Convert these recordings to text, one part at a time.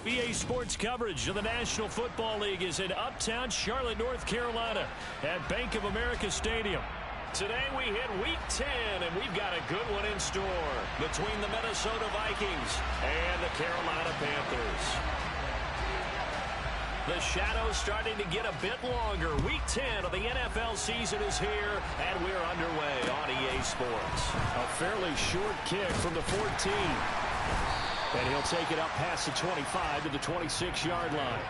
EA Sports coverage of the National Football League is in uptown Charlotte, North Carolina at Bank of America Stadium. Today we hit Week 10, and we've got a good one in store between the Minnesota Vikings and the Carolina Panthers. The shadow's starting to get a bit longer. Week 10 of the NFL season is here, and we're underway on EA Sports. A fairly short kick from the 14. And he'll take it up past the 25 to the 26-yard line.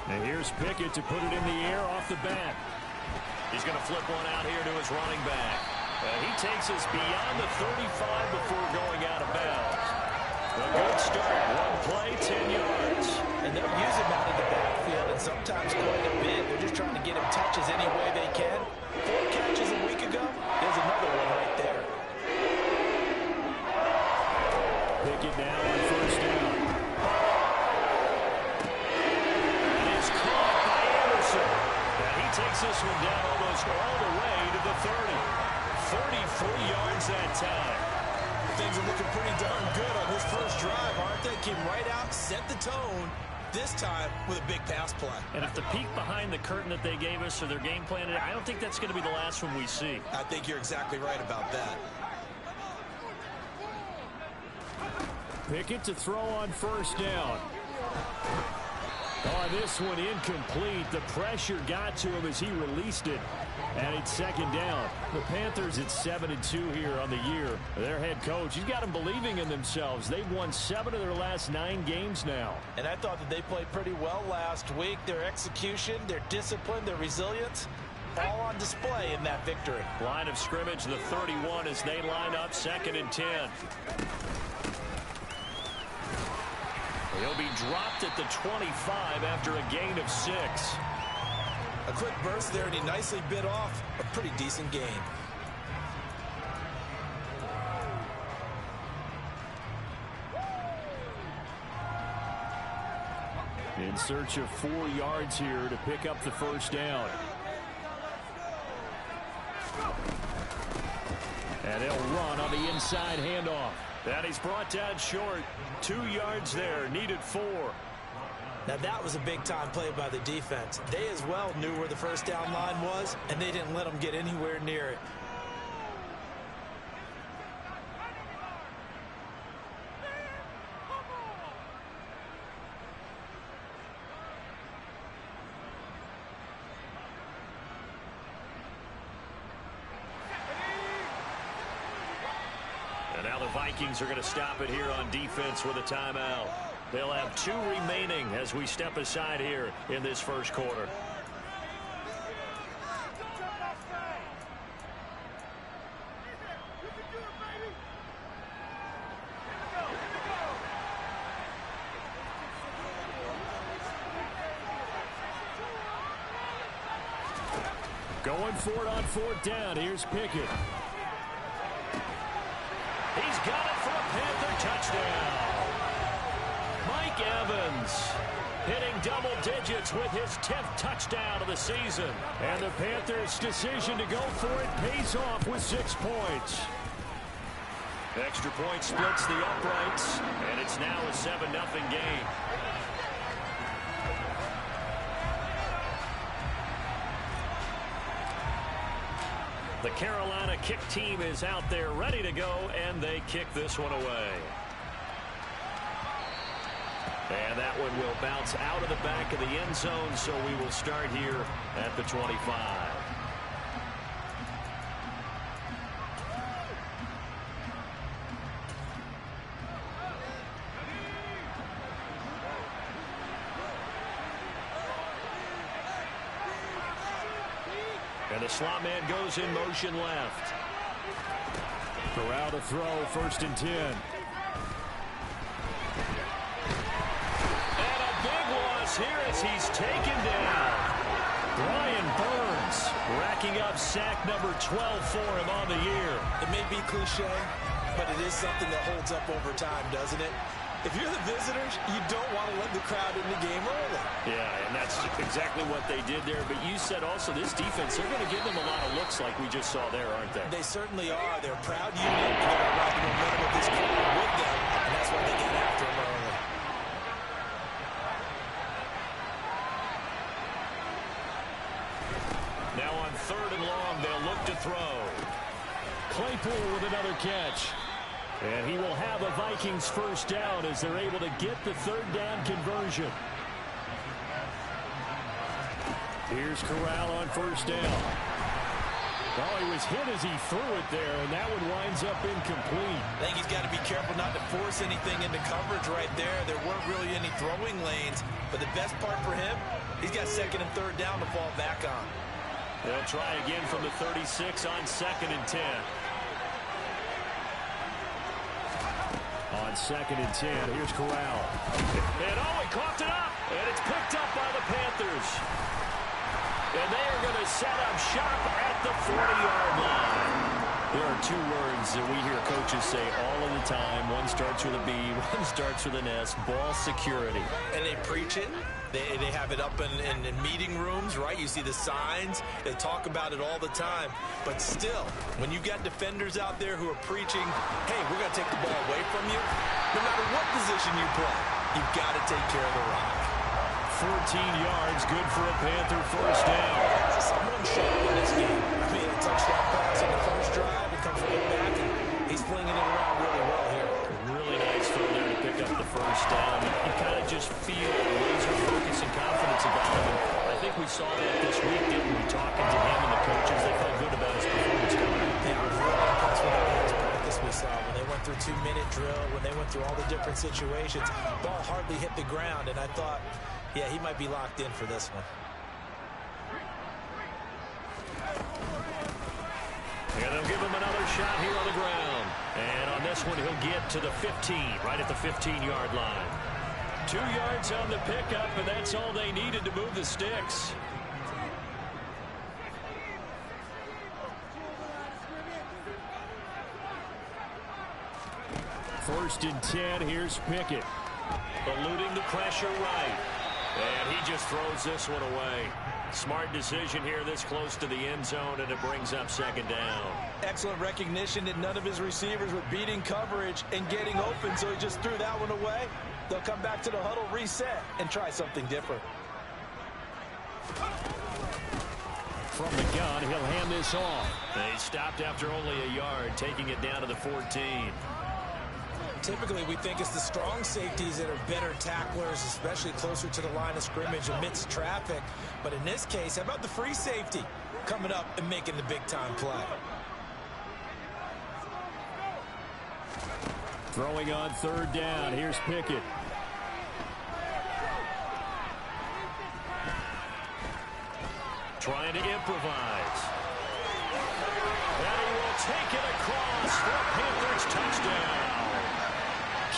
And here's Pickett to put it in the air off the bat. He's going to flip one out here to his running back. He takes us beyond the 35 before going out of bounds. A good start. One play, 10 yards. And they'll use him out of the backfield, and sometimes quite a bit. They're just trying to get him touches any way they can. 4 catches a week ago. There's another one right there. Pickett now on first down. Takes this one down almost all the way to the 30. 33 yards that time. Things are looking pretty darn good on this first drive, aren't they? Came right out, set the tone, this time with a big pass play. And if the peek behind the curtain that they gave us or their game plan, I don't think that's going to be the last one we see. I think you're exactly right about that. Pickett to throw on first down. Oh, this one incomplete. The pressure got to him as he released it. And it's second down. The Panthers at 7-2 here on the year. Their head coach, he's got them believing in themselves. They've won 7 of their last 9 games now. And I thought that they played pretty well last week. Their execution, their discipline, their resilience, all on display in that victory. Line of scrimmage, the 31 as they line up 2nd and 10. He'll be dropped at the 25 after a gain of 6. A quick burst there, and he nicely bit off a pretty decent gain. In search of 4 yards here to pick up the first down. And they'll run on the inside handoff. And he's brought down short. 2 yards there, needed 4. Now that was a big-time play by the defense. They as well knew where the first down line was, and they didn't let them get anywhere near it. And now the Vikings are going to stop it here on defense with a timeout. They'll have 2 remaining as we step aside here in this first quarter. Going for it on 4th down. Here's Pickett. He's got it for a Panther touchdown. Mike Evans hitting double digits with his 10th touchdown of the season. And the Panthers' decision to go for it pays off with 6 points. Extra point splits the uprights, and it's now a 7-0 game. The Carolina kick team is out there ready to go, and they kick this one away. And that one will bounce out of the back of the end zone, so we will start here at the 25. And the slot man goes in motion left. Corral to throw, 1st and 10. And a big loss here as he's taken down. Brian Burns racking up sack number 12 for him on the year. It may be cliche, but it is something that holds up over time, doesn't it? If you're the visitors, you don't want to let the crowd in the game early. Yeah, and that's exactly what they did there. But you said also this defense, they're going to give them a lot of looks like we just saw there, aren't they? They certainly are. They're a proud unit, and they're going to ride the momentum of this crowd with them, and that's why they get after them early. Now on 3rd and long, they'll look to throw. Claypool with another catch. And he will have a Vikings first down as they're able to get the 3rd down conversion. Here's Corral on 1st down. Oh, he was hit as he threw it there, and that one winds up incomplete. I think he's got to be careful not to force anything into coverage right there. There weren't really any throwing lanes, but the best part for him, he's got 2nd and 3rd down to fall back on. They'll try again from the 36 on 2nd and 10. On 2nd and 10, here's Corral. And he coughed it up, and it's picked up by the Panthers. And they are going to set up shop at the 40-yard line. There are 2 words that we hear coaches say all of the time. One starts with a B, one starts with an S, ball security. And they preach it. They have it up in meeting rooms, right? You see the signs. They talk about it all the time. But still, when you got defenders out there who are preaching, hey, we're going to take the ball away from you, no matter what position you play, you've got to take care of the rock. 14 yards, good for a Panther first down. Someone showed in this game. I mean, a touchdown pass on the first drive. He comes right back, and he's flinging it around really well here. Really nice throw there to pick up the first down. You kind of just feel laser focus and confidence about him. And I think we saw that this week, didn't we? Talking to him and the coaches, they felt good about his performance coming out. Yeah, I was really impressed with that last practice we saw. When they went through 2-minute drill, when they went through all the different situations, ball hardly hit the ground, and I thought, yeah, he might be locked in for this one. And they'll give him another shot here on the ground. And on this one, he'll get to the 15, right at the 15-yard line. 2 yards on the pickup, and that's all they needed to move the sticks. First and 10, here's Pickett. Eluding the pressure right. And he just throws this one away. Smart decision here this close to the end zone, and it brings up 2nd down. Excellent recognition that none of his receivers were beating coverage and getting open, so he just threw that one away. They'll come back to the huddle, reset, and try something different. From the gun, he'll hand this off. They stopped after only a yard, taking it down to the 14. Typically, we think it's the strong safeties that are better tacklers, especially closer to the line of scrimmage amidst traffic. But in this case, how about the free safety coming up and making the big-time play? Throwing on 3rd down. Here's Pickett. Trying to improvise. And he will take it across for a Panthers touchdown.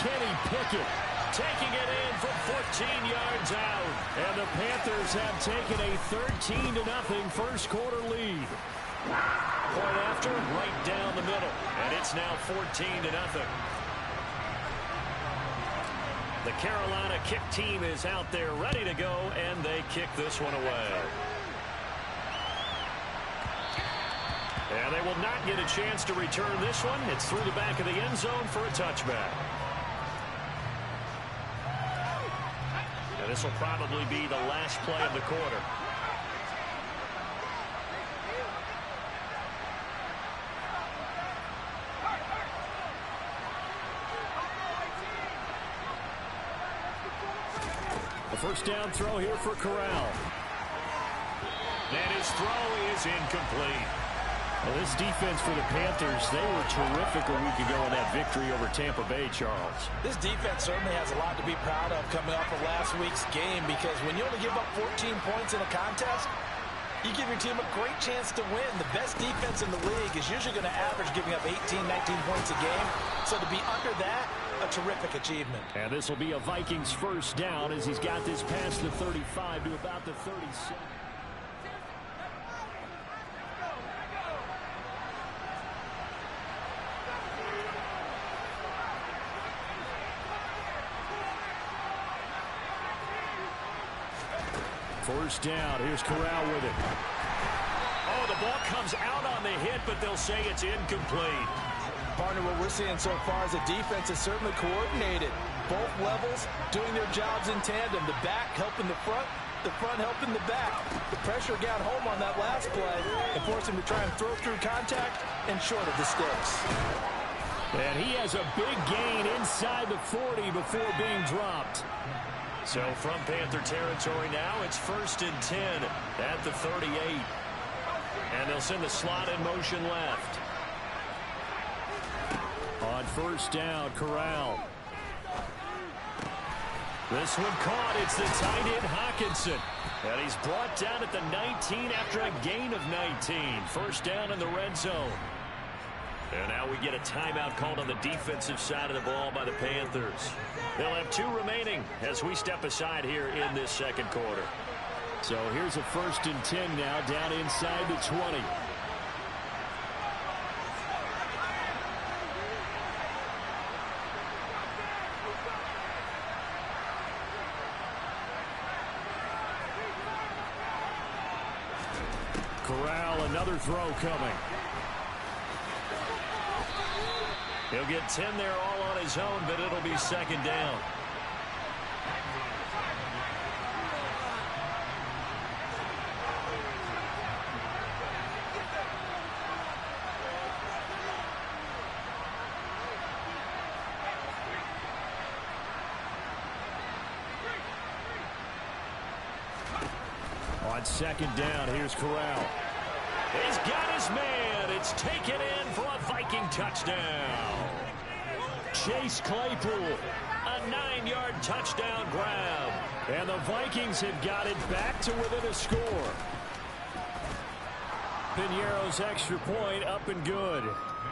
Kenny Pickett taking it in from 14 yards out. And the Panthers have taken a 13-0 first quarter lead. Point after, right down the middle. And it's now 14-0. The Carolina kick team is out there ready to go, and they kick this one away. And they will not get a chance to return this one. It's through the back of the end zone for a touchback. And this will probably be the last play of the quarter. The first down throw here for Corral. And his throw is incomplete. Well, this defense for the Panthers, they were terrific a week ago in that victory over Tampa Bay, Charles. This defense certainly has a lot to be proud of coming off of last week's game, because when you only give up 14 points in a contest, you give your team a great chance to win. The best defense in the league is usually going to average giving up 18, 19 points a game. So to be under that, a terrific achievement. And this will be a Vikings first down as he's got this past the 35 to about the 37. First down. Here's Corral with it. Oh, the ball comes out on the hit, but they'll say it's incomplete. Partner, what we're seeing so far is the defense is certainly coordinated. Both levels doing their jobs in tandem. The back helping the front helping the back. The pressure got home on that last play and forced him to try and throw through contact and short of the sticks. And he has a big gain inside the 40 before being dropped. So from Panther territory now, it's 1st and 10 at the 38. And they'll send the slot in motion left. On first down, Corral. This one caught. It's the tight end, Hockenson. And he's brought down at the 19 after a gain of 19. First down in the red zone. And now we get a timeout called on the defensive side of the ball by the Panthers. They'll have 2 remaining as we step aside here in this second quarter. So here's a 1st and 10 now down inside the 20. Corral, another throw coming. He'll get 10 there all on his own, but it'll be second down. On second down, here's Corral. He's got his man. It's taken in for a Viking touchdown. Chase Claypool, a 9-yard touchdown grab. And the Vikings have got it back to within a score. Piñeiro's extra point up and good.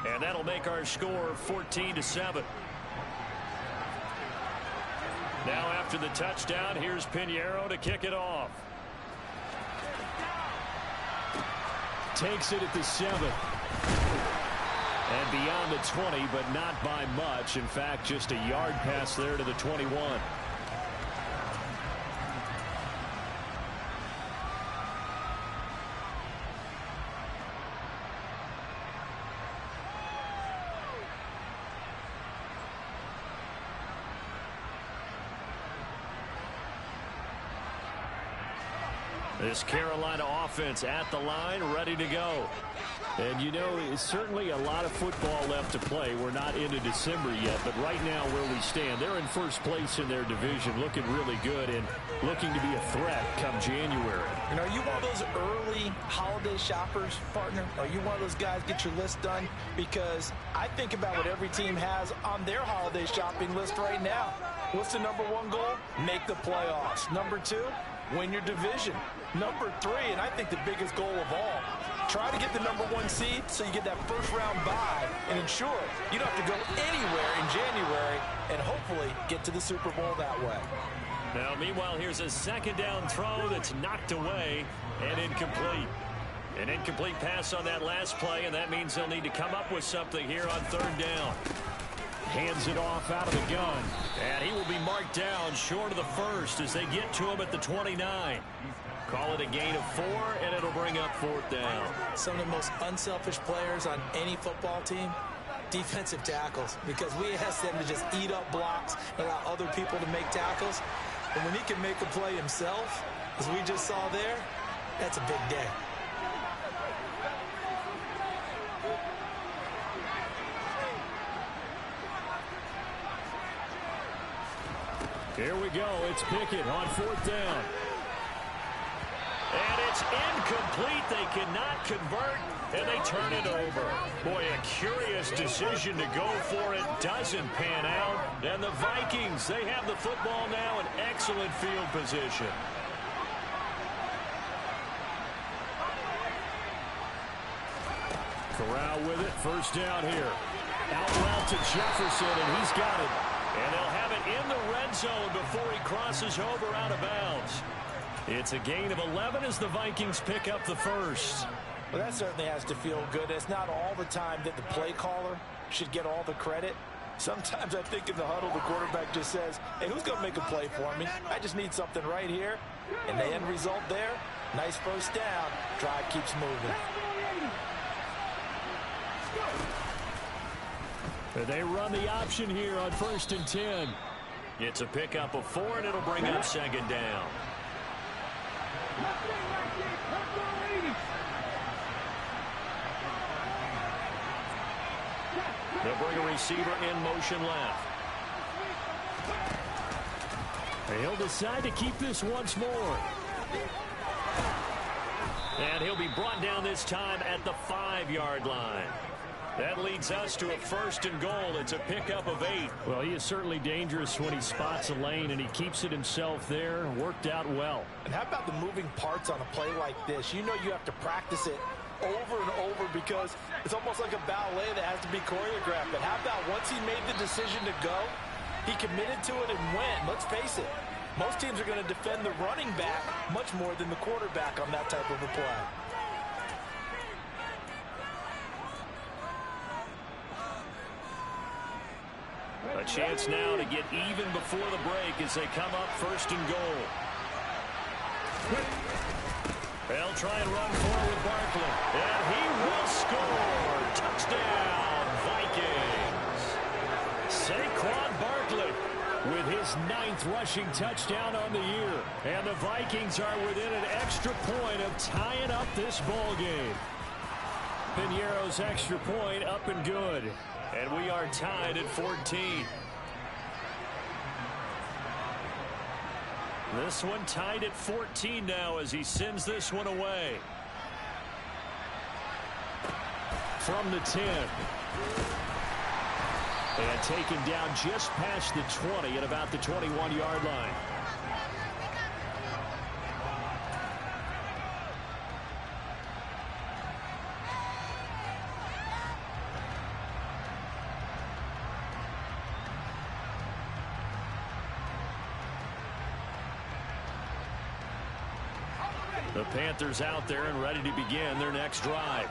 And that'll make our score 14-7. Now after the touchdown, here's Piñeiro to kick it off. Takes it at the 7. And beyond the 20, but not by much. In fact, just a yard pass there to the 21. This Carolina offense at the line, ready to go. And, you know, it's certainly a lot of football left to play. We're not into December yet, but right now where we stand, they're in first place in their division, looking really good and looking to be a threat come January. And are you one of those early holiday shoppers, partner? Are you one of those guys get your list done? Because I think about what every team has on their holiday shopping list right now. What's the number 1 goal? Make the playoffs. Number 2, win your division. Number 3, and I think the biggest goal of all, try to get the number 1 seed so you get that first-round bye and ensure you don't have to go anywhere in January and hopefully get to the Super Bowl that way. Now, meanwhile, here's a second down throw that's knocked away and incomplete. An incomplete pass on that last play, and that means they'll need to come up with something here on third down. Hands it off out of the gun. And he will be marked down short of the first as they get to him at the 29. Call it a gain of 4, and it'll bring up fourth down. Some of the most unselfish players on any football team, defensive tackles, because we ask them to just eat up blocks and allow other people to make tackles. And when he can make a play himself, as we just saw there, that's a big day. Here we go. It's Pickett on fourth down. And it's incomplete. They cannot convert, and they turn it over. Boy, a curious decision to go for it. Doesn't pan out. And the Vikings, they have the football now in excellent field position. Corral with it. First down here. Out route to Jefferson, and he's got it. And they'll have it in the red zone before he crosses over out of bounds. It's a gain of 11 as the Vikings pick up the first. Well, that certainly has to feel good. It's not all the time that the play caller should get all the credit. Sometimes I think in the huddle, the quarterback just says, hey, who's going to make a play for me? I just need something right here. And the end result there, nice first down. Drive keeps moving. They run the option here on 1st and 10. It's a pickup of 4, and it'll bring up 2nd down. They'll bring a receiver in motion left. He'll decide to keep this once more. And he'll be brought down this time at the 5-yard line. That leads us to a 1st and goal. It's a pickup of 8. Well, he is certainly dangerous when he spots a lane, and he keeps it himself there. Worked out well. And how about the moving parts on a play like this? You know you have to practice it over and over because it's almost like a ballet that has to be choreographed. But how about once he made the decision to go, he committed to it and went. Let's face it, most teams are going to defend the running back much more than the quarterback on that type of a play. A chance now to get even before the break as they come up 1st and goal. They'll try and run forward Barkley. And he will score. Touchdown, Vikings. Saquon Barkley with his 9th rushing touchdown on the year. And the Vikings are within an extra point of tying up this ball game. Piñeiro's extra point up and good. And we are tied at 14. This one tied at 14 now as he sends this one away. From the 10. And taken down just past the 20 at about the 21-yard line. The Panthers out there and ready to begin their next drive.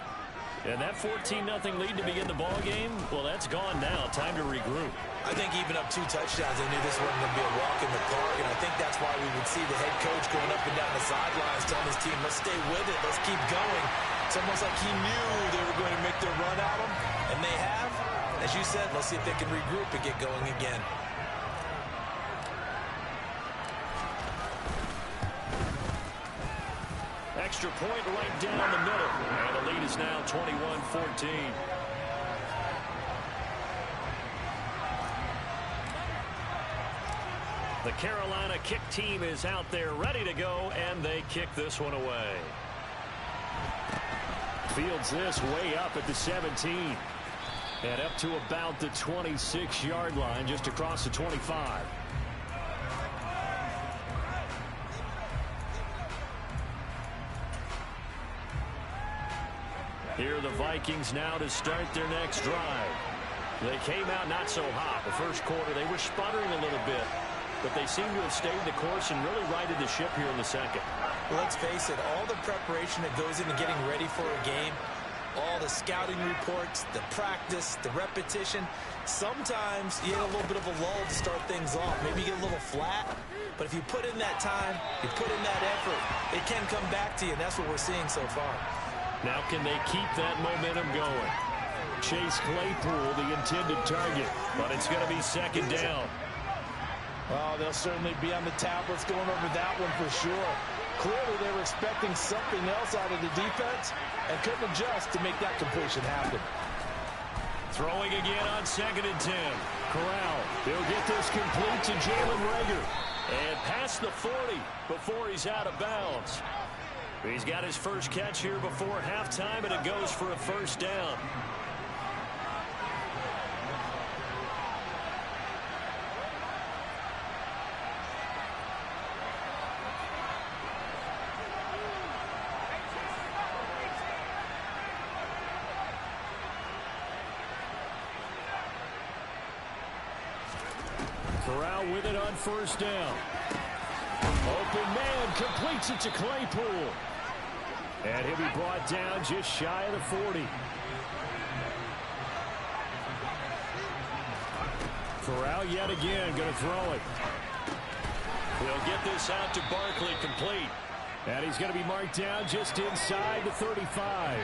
And that 14-0 lead to begin the ball game, well, that's gone now. Time to regroup. I think even up 2 touchdowns, they knew this wasn't going to be a walk in the park, and I think that's why we would see the head coach going up and down the sidelines telling his team, let's stay with it, let's keep going. It's almost like he knew they were going to make their run at him, and they have. As you said, let's see if they can regroup and get going again. Extra point right down the middle. And the lead is now 21-14. The Carolina kick team is out there ready to go, and they kick this one away. Fields this way up at the 17. And up to about the 26-yard line, just across the 25. Here are the Vikings now to start their next drive. They came out not so hot. The first quarter, they were sputtering a little bit, but they seem to have stayed the course and really righted the ship here in the second. Well, let's face it, all the preparation that goes into getting ready for a game, all the scouting reports, the practice, the repetition, sometimes you get a little bit of a lull to start things off. Maybe you get a little flat, but if you put in that time, you put in that effort, it can come back to you, and that's what we're seeing so far. Now can they keep that momentum going? Chase Claypool, the intended target, but it's going to be 2nd down. Oh, they'll certainly be on the tablets going over that one for sure. Clearly they were expecting something else out of the defense and couldn't adjust to make that completion happen. Throwing again on 2nd and 10. Corral, he'll get this complete to Jalen Reagor. And past the 40 before he's out of bounds. He's got his first catch here before halftime, and it goes for a 1st down. Corral with it on 1st down. Open man completes it to Claypool. And he'll be brought down just shy of the 40. Corral yet again going to throw it. He'll get this out to Barkley, complete. And he's going to be marked down just inside the 35.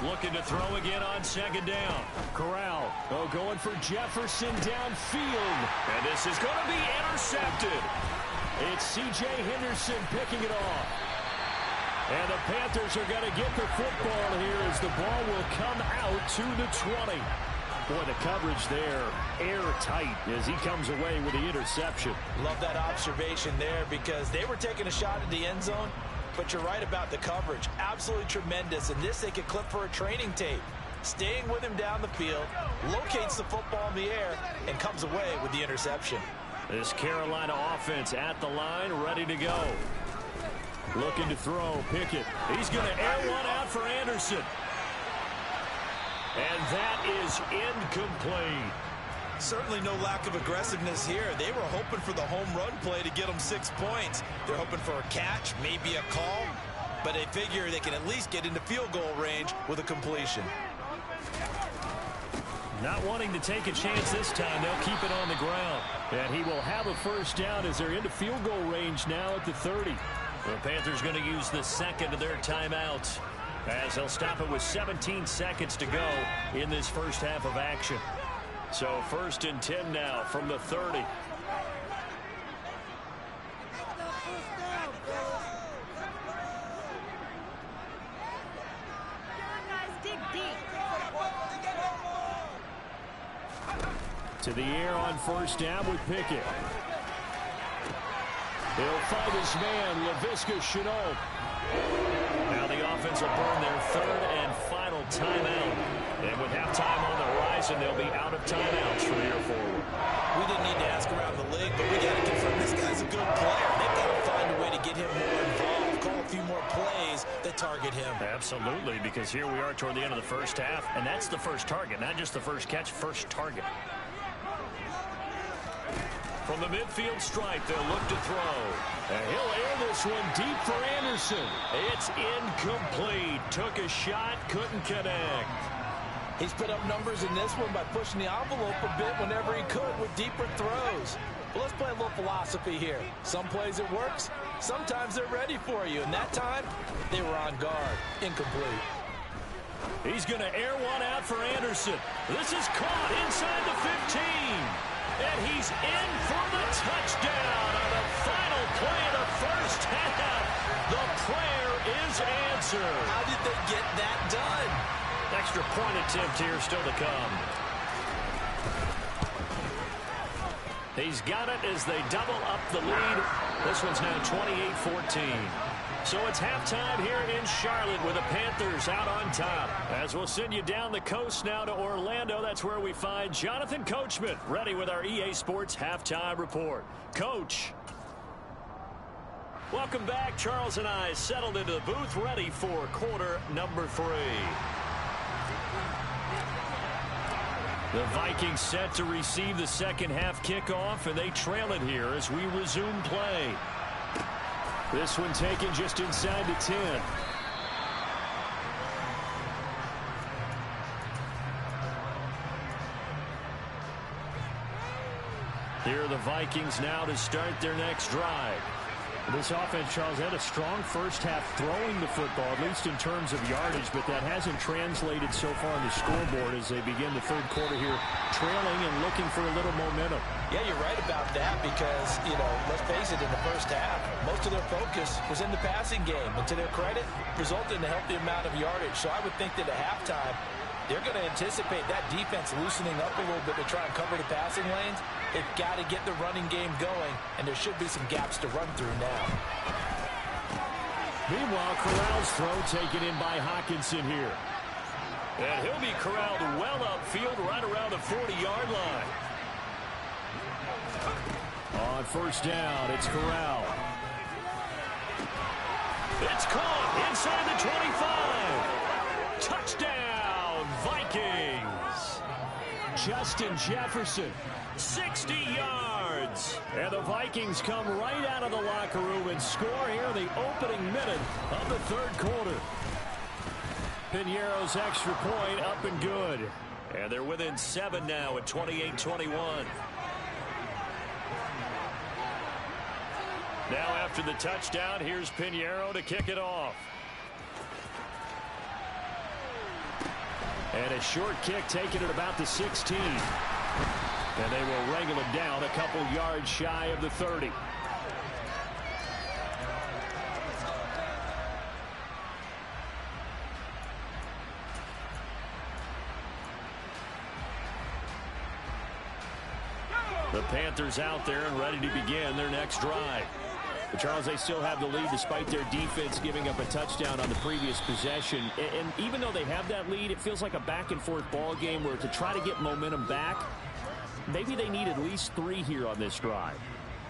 Looking to throw again on second down. Corral, going for Jefferson downfield. And this is going to be intercepted. It's C.J. Henderson picking it off. And the Panthers are going to get the football here as the ball will come out to the 20. Boy, the coverage there, airtight as he comes away with the interception. Love that observation there because they were taking a shot at the end zone, but you're right about the coverage. Absolutely tremendous. And this they could clip for a training tape. Staying with him down the field, locates the football in the air, and comes away with the interception. This Carolina offense at the line, ready to go. Looking to throw, Pickett. He's going to air one out for Anderson. And that is incomplete. Certainly no lack of aggressiveness here. They were hoping for the home run play to get them 6 points. They're hoping for a catch, maybe a call, but they figure they can at least get into field goal range with a completion. Not wanting to take a chance this time, they'll keep it on the ground. And he will have a first down as they're into field goal range now at the 30. The Panthers going to use the second of their timeouts as they'll stop it with 17 seconds to go in this first half of action. So 1st and 10 now from the 30. To the air on first down with Pickett. He'll find his man, Laviska Shenault. Now the offense will burn their 3rd and final timeout. And with halftime on the horizon, they'll be out of timeouts from here forward. We didn't need to ask around the league, but we got to confirm this guy's a good player. They've got to find a way to get him more involved, call a few more plays that target him. Absolutely, because here we are toward the end of the first half, and that's the first target, not just the first catch, first target. From the midfield stripe, they'll look to throw. And he'll air this one deep for Anderson. It's incomplete. Took a shot, couldn't connect. He's put up numbers in this one by pushing the envelope a bit whenever he could with deeper throws. Well, let's play a little philosophy here. Some plays it works, sometimes they're ready for you. And that time, they were on guard. Incomplete. He's going to air one out for Anderson. This is caught inside the 15. And he's in for the touchdown on the final play of the first half. The prayer is answered. How did they get that done? Extra point attempt here still to come. He's got it as they double up the lead. This one's now 28-14. So it's halftime here in Charlotte with the Panthers out on top. As we'll send you down the coast now to Orlando, that's where we find Jonathan Coachman, ready with our EA Sports Halftime Report. Coach. Welcome back. Charles and I settled into the booth, ready for quarter number 3. The Vikings set to receive the second half kickoff, and they trail it here as we resume play. This one taken just inside the 10. Here are the Vikings now to start their next drive. This offense, Charles, had a strong first half throwing the football, at least in terms of yardage, but that hasn't translated so far on the scoreboard as they begin the third quarter here, trailing and looking for a little momentum. Yeah, you're right about that because, let's face it, in the first half, most of their focus was in the passing game. And to their credit, resulted in a healthy amount of yardage. So I would think that at halftime, they're going to anticipate that defense loosening up a little bit to try and cover the passing lanes. They've got to get the running game going, and there should be some gaps to run through now. Meanwhile, Corral's throw taken in by Hockenson here. And he'll be corralled well upfield right around the 40-yard line. On first down, it's Corral. It's caught inside the 25. Touchdown, Vikings. Justin Jefferson. 60 yards. And the Vikings come right out of the locker room and score here in the opening minute of the third quarter. Piñeiro's extra point up and good. And they're within 7 now at 28-21. Now after the touchdown, here's Piñeiro to kick it off. And a short kick taken at about the 16. And they will wrangle it down a couple yards shy of the 30. The Panthers out there and ready to begin their next drive. But Charles, they still have the lead despite their defense giving up a touchdown on the previous possession. And even though they have that lead, it feels like a back-and-forth ball game where to try to get momentum back, maybe they need at least 3 here on this drive.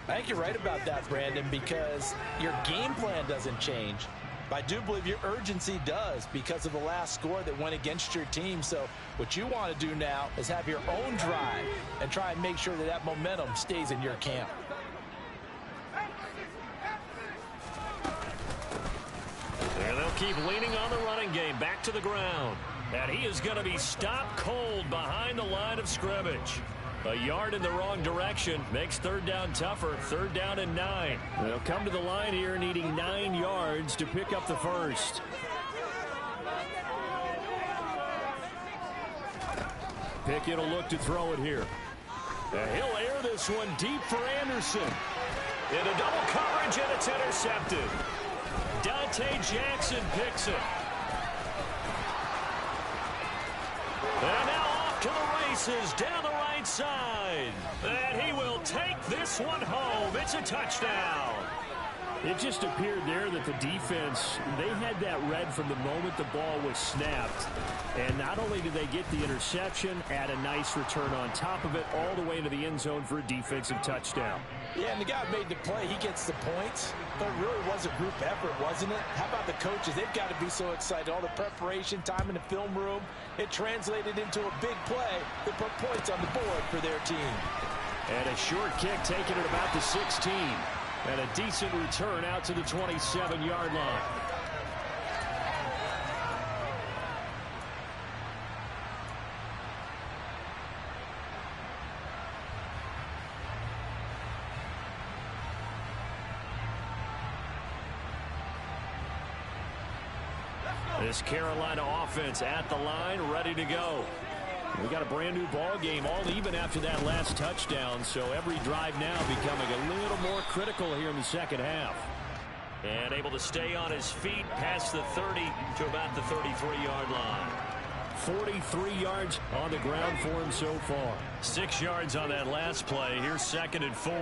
I think you're right about that, Brandon, because your game plan doesn't change. But I do believe your urgency does because of the last score that went against your team. So what you want to do now is have your own drive and try and make sure that that momentum stays in your camp. And they'll keep leaning on the running game back to the ground. And he is going to be stopped cold behind the line of scrimmage. A yard in the wrong direction makes third down tougher. Third down and 9. They'll come to the line here needing 9 yards to pick up the first. Pickett will look to throw it here. And he'll air this one deep for Anderson. In a double coverage, and it's intercepted. Dante Jackson picks it. And now off to the races down the right side. And he will take this one home. It's a touchdown. It just appeared there that the defense, they had that read from the moment the ball was snapped. And not only did they get the interception, add a nice return on top of it, all the way into the end zone for a defensive touchdown. Yeah, and the guy made the play. He gets the points. But it really was a group effort, wasn't it? How about the coaches? They've got to be so excited. All the preparation, time in the film room, it translated into a big play that put points on the board for their team. And a short kick taken at about the 16. And a decent return out to the 27-yard line. This Carolina offense at the line, ready to go. We got a brand new ball game, all even after that last touchdown, so every drive now becoming a little more critical here in the second half. And able to stay on his feet past the 30 to about the 33-yard line. 43 yards on the ground for him so far. 6 yards on that last play. Here's 2nd and 4.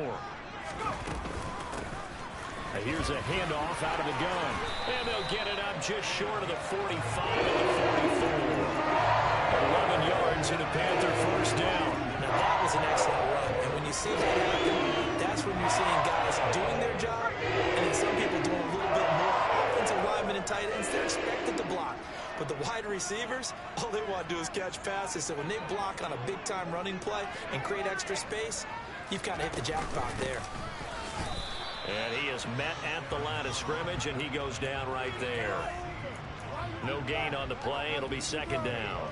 Here's a handoff out of the gun. And they'll get it up just short of the 45 and the 44. 11 yards and a Panther first down. Now that was an excellent run. And when you see that happen, that's when you're seeing guys doing their job and then some people doing a little bit more. Offensive linemen and tight ends, they're expected to block. But the wide receivers, all they want to do is catch passes. So when they block on a big-time running play and create extra space, you've kind of hit the jackpot there. And he is met at the line of scrimmage, and he goes down right there. No gain on the play. It'll be 2nd down.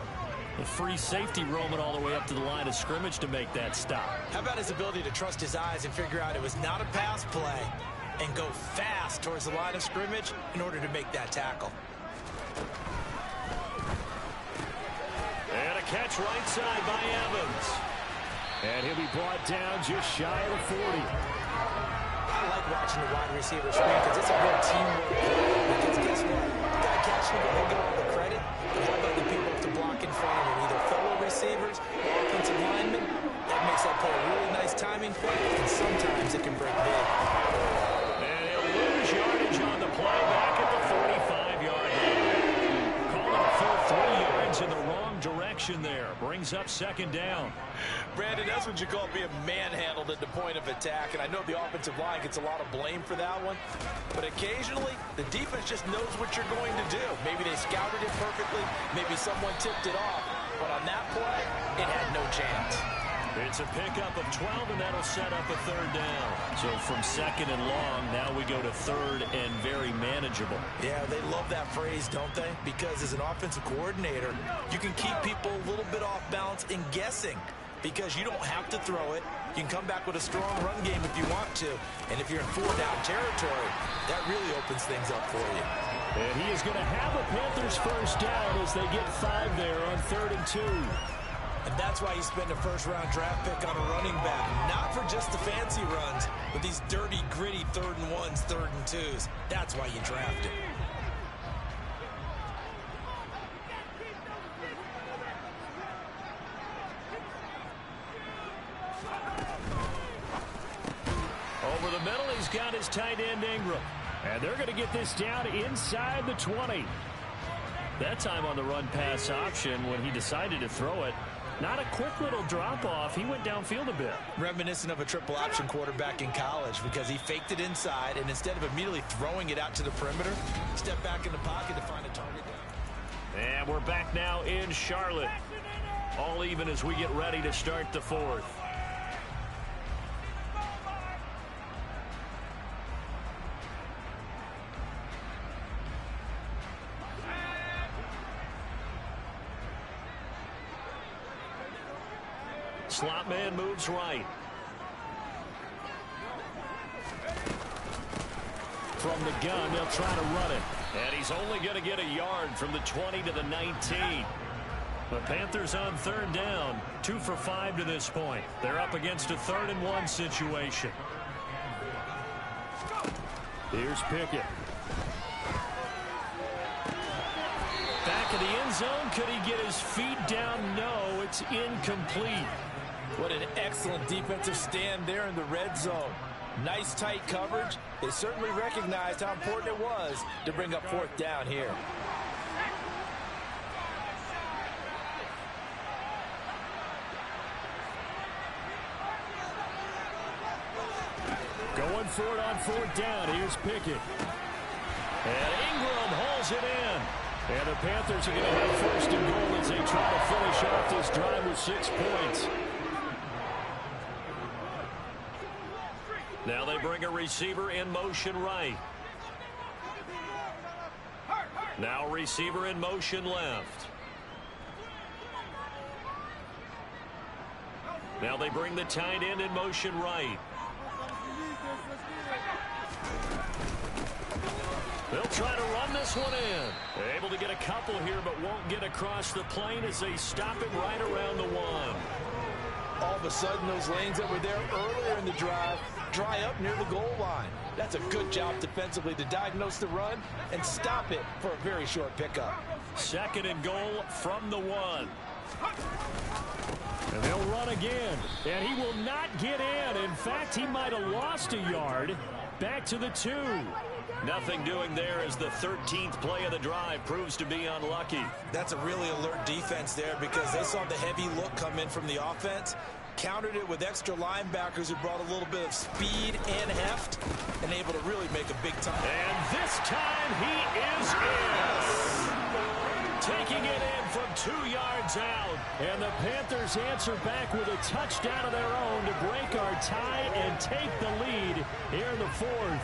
A free safety roaming all the way up to the line of scrimmage to make that stop. How about his ability to trust his eyes and figure out it was not a pass play and go fast towards the line of scrimmage in order to make that tackle. And a catch right side by Evans. And he'll be brought down just shy of the 40. I like watching the wide receiver screen because it's a real teamwork play. Because guess what? The guy catching it, he'll get all the credit. But how about the people to block in front of him, either fellow receivers or offensive linemen? That makes that play a really nice timing play, and sometimes it can break big. And he'll lose yardage on the play back at the 45-yard line. Calling a full 3 yards in the wrong direction there. Brings up 2nd down. Brandon, that's what you call being manhandled at the point of attack, and I know the offensive line gets a lot of blame for that one, but occasionally the defense just knows what you're going to do. Maybe they scouted it perfectly, maybe someone tipped it off, but on that play, it had no chance. It's a pickup of 12, and that'll set up a third down. So from second and long, now we go to third and very manageable. Yeah, they love that phrase, don't they? Because as an offensive coordinator, you can keep people a little bit off balance and guessing because you don't have to throw it. You can come back with a strong run game if you want to. And if you're in four-down territory, that really opens things up for you. And he is going to have a Panthers first down as they get 5 there on 3rd and 2. And that's why you spend a first-round draft pick on a running back. Not for just the fancy runs, but these dirty, gritty 3rd and 1s, 3rd and 2s. That's why you draft it. Over the middle, he's got his tight end, Ingram. And they're going to get this down inside the 20. That time on the run-pass option when he decided to throw it. Not a quick little drop-off. He went downfield a bit. Reminiscent of a triple option quarterback in college because he faked it inside, and instead of immediately throwing it out to the perimeter, stepped back in the pocket to find a target down. And we're back now in Charlotte. All even as we get ready to start the 4th. Slot man moves right. From the gun, they'll try to run it. And he's only going to get a yard from the 20 to the 19. The Panthers on 3rd down, 2 for 5 to this point. They're up against a 3rd and 1 situation. Here's Pickett. Back of the end zone. Could he get his feet down? No, it's incomplete. What an excellent defensive stand there in the red zone. Nice tight coverage. They certainly recognized how important it was to bring up 4th down here. Going for it on 4th down. Here's Pickett. And Ingram hauls it in. And the Panthers are going to have 1st and goal as they try to finish off this drive with 6 points. Now they bring a receiver in motion right. Now receiver in motion left. Now they bring the tight end in motion right. They'll try to run this one in. Able to get a couple here, but won't get across the plane as they stop him right around the 1. All of a sudden, those lanes that were there earlier in the drive dry up near the goal line. That's a good job defensively to diagnose the run and stop it for a very short pickup. 2nd and goal from the 1. And they'll run again. And he will not get in. In fact, he might have lost a yard. Back to the 2. Nothing doing there as the 13th play of the drive proves to be unlucky. That's a really alert defense there because they saw the heavy look come in from the offense, countered it with extra linebackers who brought a little bit of speed and heft, and able to really make a big time. And this time he is in. Taking it in from 2 yards out. And the Panthers answer back with a touchdown of their own to break our tie and take the lead here in the 4th.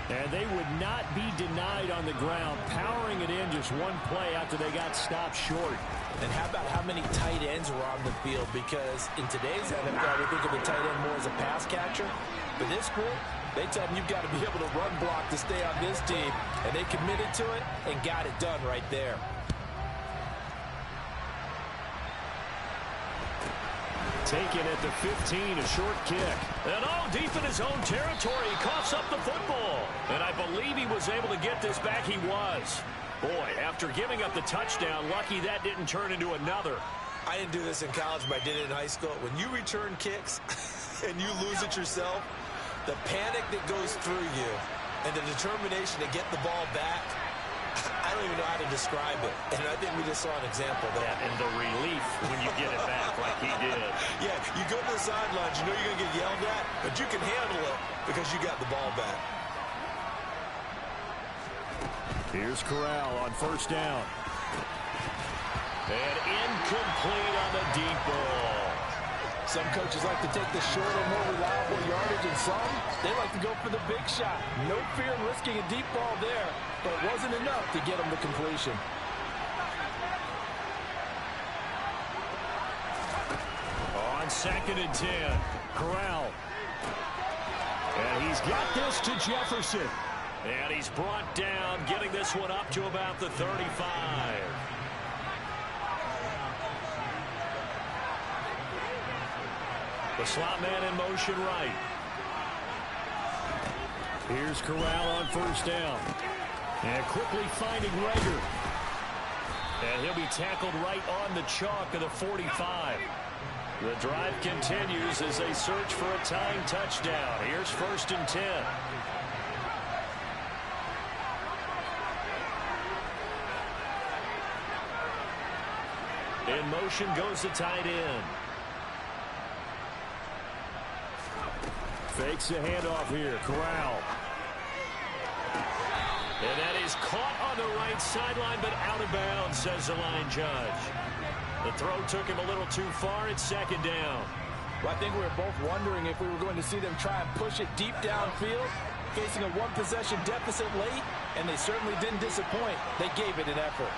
And they would not be denied on the ground, powering it in just one play after they got stopped short. And how about how many tight ends were on the field? Because in today's NFL, we think of the tight end more as a pass catcher. But this group, they tell them you've got to be able to run block to stay on this team. And they committed to it and got it done right there. Taken at the 15, a short kick. And deep in his own territory, he coughs up the football. And I believe he was able to get this back. He was. Boy, after giving up the touchdown, lucky that didn't turn into another. I didn't do this in college, but I did it in high school. When you return kicks and you lose it yourself, the panic that goes through you and the determination to get the ball back, I don't even know how to describe it. And I think we just saw an example there. Yeah, and the relief when you get it back like he did. Yeah, you go to the sidelines, you know you're going to get yelled at, but you can handle it because you got the ball back. Here's Corral on 1st down. And incomplete on the deep ball. Some coaches like to take the shorter, more reliable yardage, and some, they like to go for the big shot. No fear in risking a deep ball there, but it wasn't enough to get them to completion. On 2nd and 10, Corral. And he's got this to Jefferson. And he's brought down, getting this one up to about the 35. The slot man in motion right. Here's Corral on 1st down. And quickly finding Rager. And he'll be tackled right on the chalk of the 45. The drive continues as they search for a tying touchdown. Here's 1st and 10. In motion goes the tight end. Fakes the handoff here. Corral. And that is caught on the right sideline, but out of bounds, says the line judge. The throw took him a little too far. It's 2nd down. Well, I think we were both wondering if we were going to see them try and push it deep downfield, facing a one-possession deficit late, and they certainly didn't disappoint. They gave it an effort.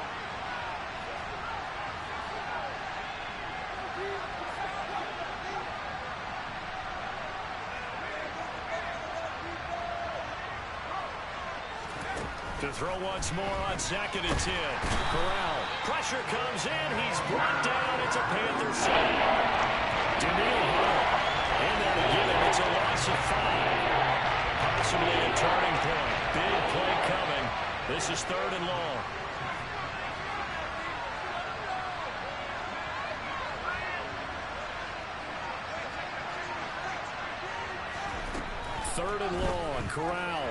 To throw once more on 2nd and 10. Corral. Pressure comes in. He's brought down. It's a Panther sack. Daniil Hunter. And that'll give him. It's a loss of 5. Possibly a turning point. Big play coming. This is 3rd and long. Third and long. Corral.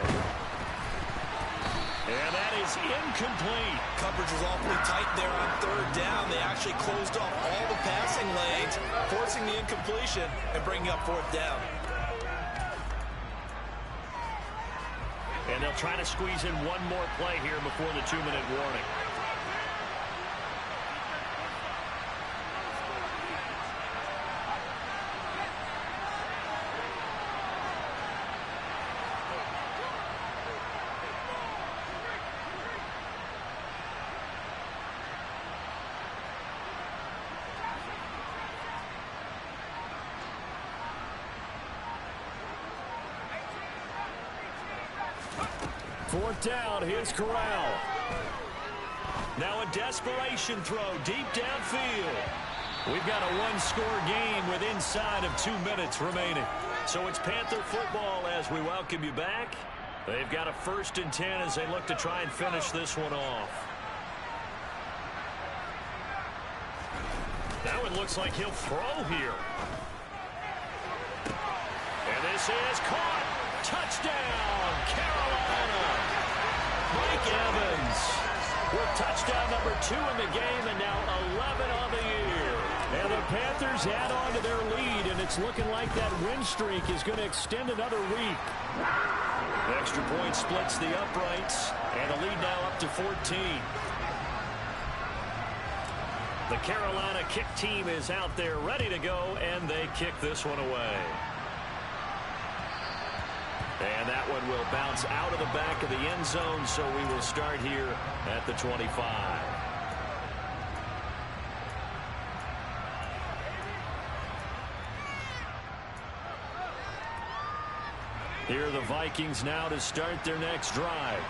And that is incomplete. Coverage was awfully tight there on 3rd down. They actually closed off all the passing lanes, forcing the incompletion and bringing up 4th down. And they'll try to squeeze in one more play here before the 2-minute warning. Fourth down, here's Corral. Now a desperation throw deep downfield. We've got a one-score game with inside of 2 minutes remaining. So it's Panther football as we welcome you back. They've got a 1st and 10 as they look to try and finish this one off. That one looks like he'll throw here. And this is caught. Touchdown, Carolina. Mike Evans with touchdown number 2 in the game, and now 11 on the year. And the Panthers add on to their lead, and it's looking like that win streak is going to extend another week. The extra point splits the uprights, and the lead now up to 14. The Carolina kick team is out there ready to go, and they kick this one away. And that one will bounce out of the back of the end zone, so we will start here at the 25. Here are the Vikings now to start their next drive.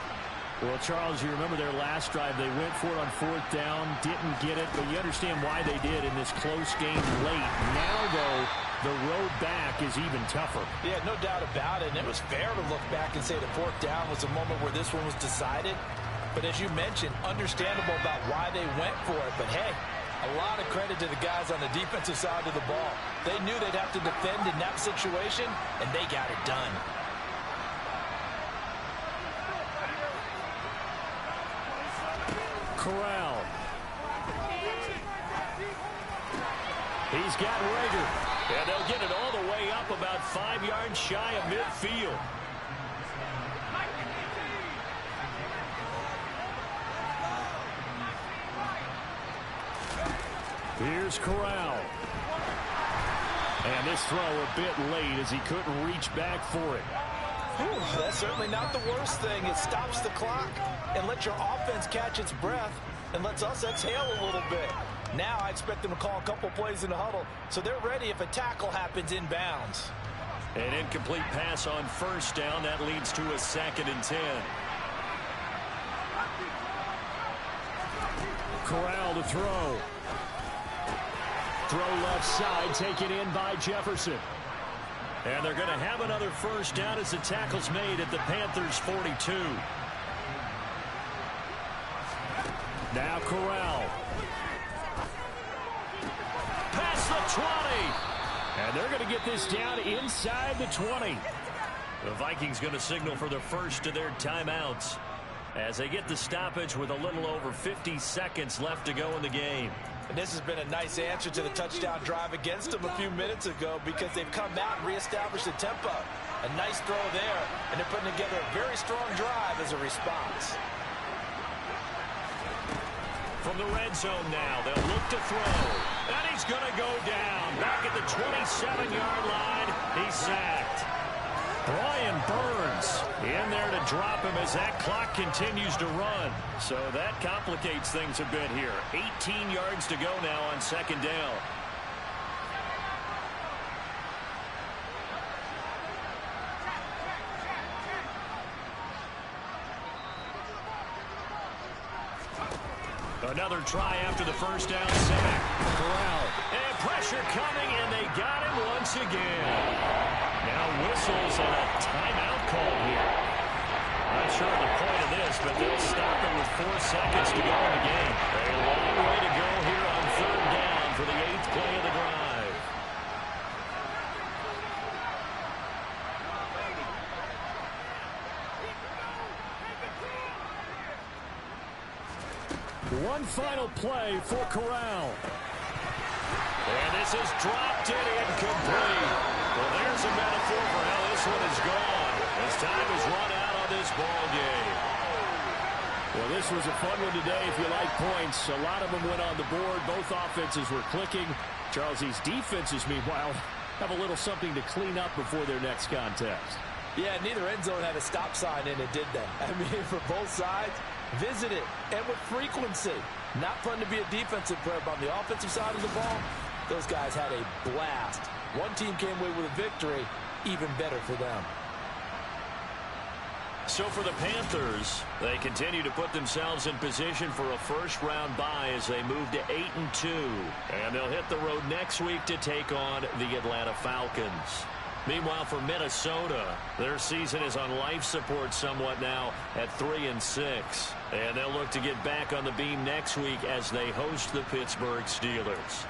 Well, Charles, you remember their last drive. They went for it on 4th down, didn't get it, but you understand why they did in this close game late. Now, though, the road back is even tougher. Yeah, no doubt about it. And it was fair to look back and say the 4th down was a moment where this one was decided. But as you mentioned, understandable about why they went for it. But, hey, a lot of credit to the guys on the defensive side of the ball. They knew they'd have to defend in that situation, and they got it done. Corral. He's got Rager. And they'll get it all the way up about 5 yards shy of midfield. Here's Corral. And this throw a bit late as he couldn't reach back for it. Whew, that's certainly not the worst thing. It stops the clock and lets your offense catch its breath and lets us exhale a little bit. Now I expect them to call a couple plays in the huddle so they're ready if a tackle happens inbounds. An incomplete pass on first down. That leads to a 2nd and 10. Corral to throw. Throw left side, taken in by Jefferson. And they're going to have another first down as the tackle's made at the Panthers' 42. Now Corral. Past the 20. And they're going to get this down inside the 20. The Vikings going to signal for the first of their timeouts as they get the stoppage with a little over 50 seconds left to go in the game. And this has been a nice answer to the touchdown drive against them a few minutes ago because they've come out and reestablished the tempo. A nice throw there, and they're putting together a very strong drive as a response. From the red zone now, they'll look to throw. And he's going to go down. Back at the 27-yard line, he's sacked. Brian Burns in there to drop him as that clock continues to run. So that complicates things a bit here. 18 yards to go now on 2nd down. Another try after the first down sack. Corral. And pressure coming, and they got him once again. Now whistles and a timeout call here. Not sure of the point of this, but they'll stop it with 4 seconds to go in the game. A long way to go here on 3rd down for the 8th play of the drive. One final play for Corral. And this is dropped and incomplete. Well, there's a metaphor for how this one is gone. As time has run out on this ball game. Well, this was a fun one today if you like points. A lot of them went on the board. Both offenses were clicking. Charles, these defenses, meanwhile, have a little something to clean up before their next contest. Yeah, neither end zone had a stop sign in it, did they? I mean, for both sides, visit it, and with frequency. Not fun to be a defensive player, but on the offensive side of the ball, those guys had a blast. One team came away with a victory, even better for them. So for the Panthers, they continue to put themselves in position for a first-round bye as they move to 8-2. And they'll hit the road next week to take on the Atlanta Falcons. Meanwhile, for Minnesota, their season is on life support somewhat now at 3-6. And they'll look to get back on the beam next week as they host the Pittsburgh Steelers.